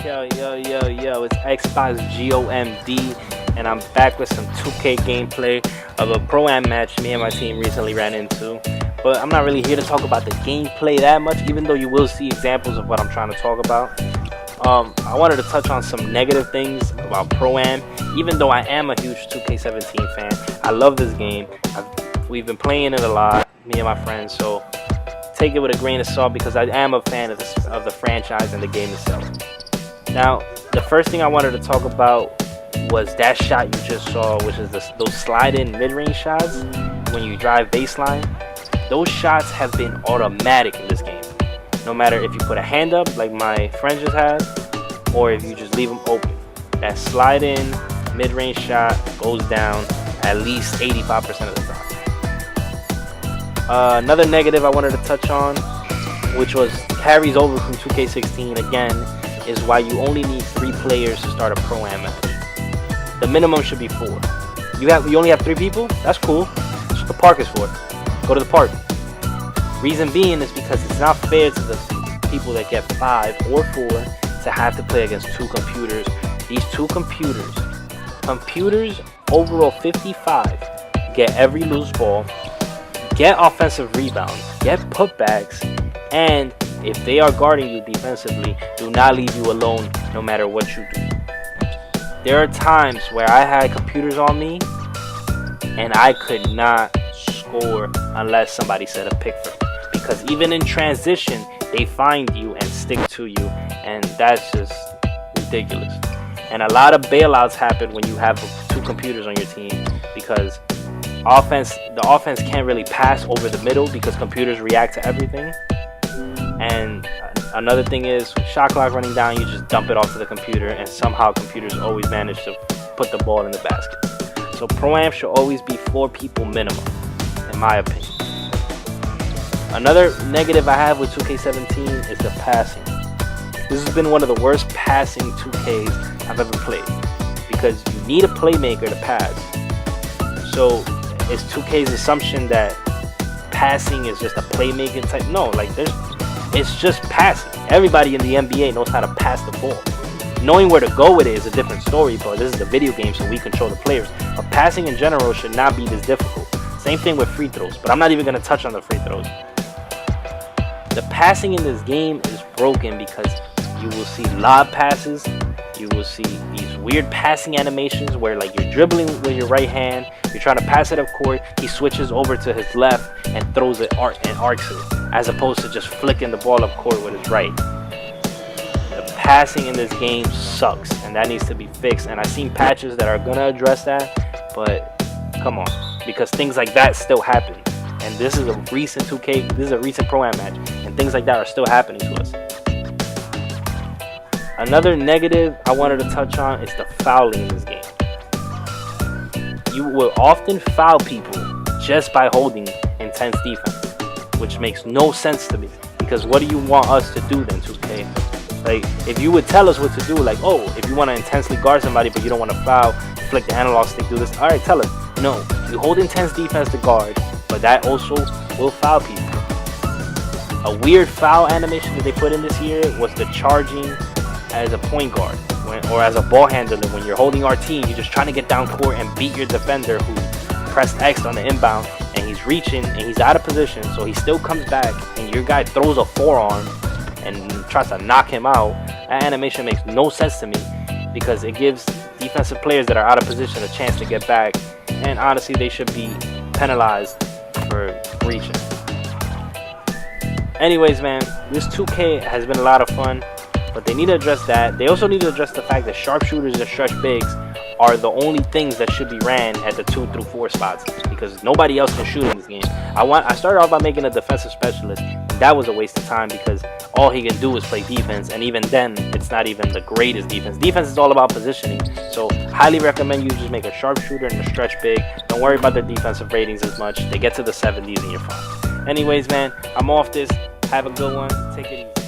Yo, it's Xbox GOMD, and I'm back with some 2K gameplay of a Pro-Am match me and my team recently ran into. But I'm not really here to talk about the gameplay that much, even though you will see examples of what I'm trying to talk about. I wanted to touch on some negative things about Pro-Am, even though I am a huge 2K17 fan. I love this game. We've been playing it a lot, me and my friends, so take it with a grain of salt because I am a fan of the franchise and the game itself. Now, the first thing I wanted to talk about was that shot you just saw, which is those slide-in mid-range shots when you drive baseline. Those shots have been automatic in this game. No matter if you put a hand up like my friend just had, or if you just leave them open. That slide-in mid-range shot goes down at least 85% of the time. Another negative I wanted to touch on, which carries over from 2K16 again, is why you only need 3 players to start a Pro-Am match. The minimum should be 4. You only have 3 people? That's cool. That's what the park is for. Go to the park. Reason being is because it's not fair to the people that get 5 or 4 to have to play against 2 computers. These 2 computers overall 55, get every loose ball, get offensive rebounds, get putbacks, and if they are guarding you defensively, do not leave you alone no matter what you do. There are times where I had computers on me and I could not score unless somebody set a pick for me. Because even in transition, they find you and stick to you, and that's just ridiculous. And a lot of bailouts happen when you have 2 computers on your team because the offense can't really pass over the middle because computers react to everything. And another thing is, with shot clock running down, you just dump it off to the computer, and somehow computers always manage to put the ball in the basket. So Pro-Am should always be 4 people minimum, in my opinion. Another negative I have with 2K17 is the passing. This has been one of the worst passing 2Ks I've ever played because you need a playmaker to pass. So it's 2K's assumption that passing is just a playmaking type. No, it's just passing. Everybody in the NBA knows how to pass the ball. Knowing where to go with it is a different story, but this is the video game, so we control the players. But passing in general should not be this difficult. Same thing with free throws, but I'm not even going to touch on the free throws. The passing in this game is broken because you will see lob passes. You will see these weird passing animations where you're dribbling with your right hand, you're trying to pass it up court, he switches over to his left and throws it and arcs it, as opposed to just flicking the ball up court with his right. The passing in this game sucks, and that needs to be fixed. And I've seen patches that are gonna address that, but come on, because things like that still happen. And this is a recent 2K, this is a recent Pro-Am match, and things like that are still happening to us. Another negative I wanted to touch on is the fouling in this game. You will often foul people just by holding intense defense, which makes no sense to me. Because what do you want us to do then, 2K? If you would tell us what to do, if you want to intensely guard somebody but you don't want to foul, flick the analog stick, do this. Alright, tell us. No, you hold intense defense to guard, but that also will foul people. A weird foul animation that they put in this year was the charging as a point guard or as a ball handler. When you're holding RT, you're just trying to get down court and beat your defender who pressed X on the inbound, and he's reaching and he's out of position, so he still comes back and your guy throws a forearm and tries to knock him out. That animation makes no sense to me because it gives defensive players that are out of position a chance to get back, and honestly they should be penalized for reaching. Anyways, man, this 2K has been a lot of fun, but they need to address that. They also need to address the fact that sharpshooters and stretch bigs are the only things that should be ran at the 2 through 4 spots because nobody else can shoot in this game. I started off by making a defensive specialist, and that was a waste of time because all he can do is play defense, and even then it's not even the greatest defense. Defense is all about positioning, so highly recommend you just make a sharpshooter and a stretch big. Don't worry about their defensive ratings as much. They get to the 70s and you're fine. Anyways, man, I'm off this. Have a good one. Take it easy.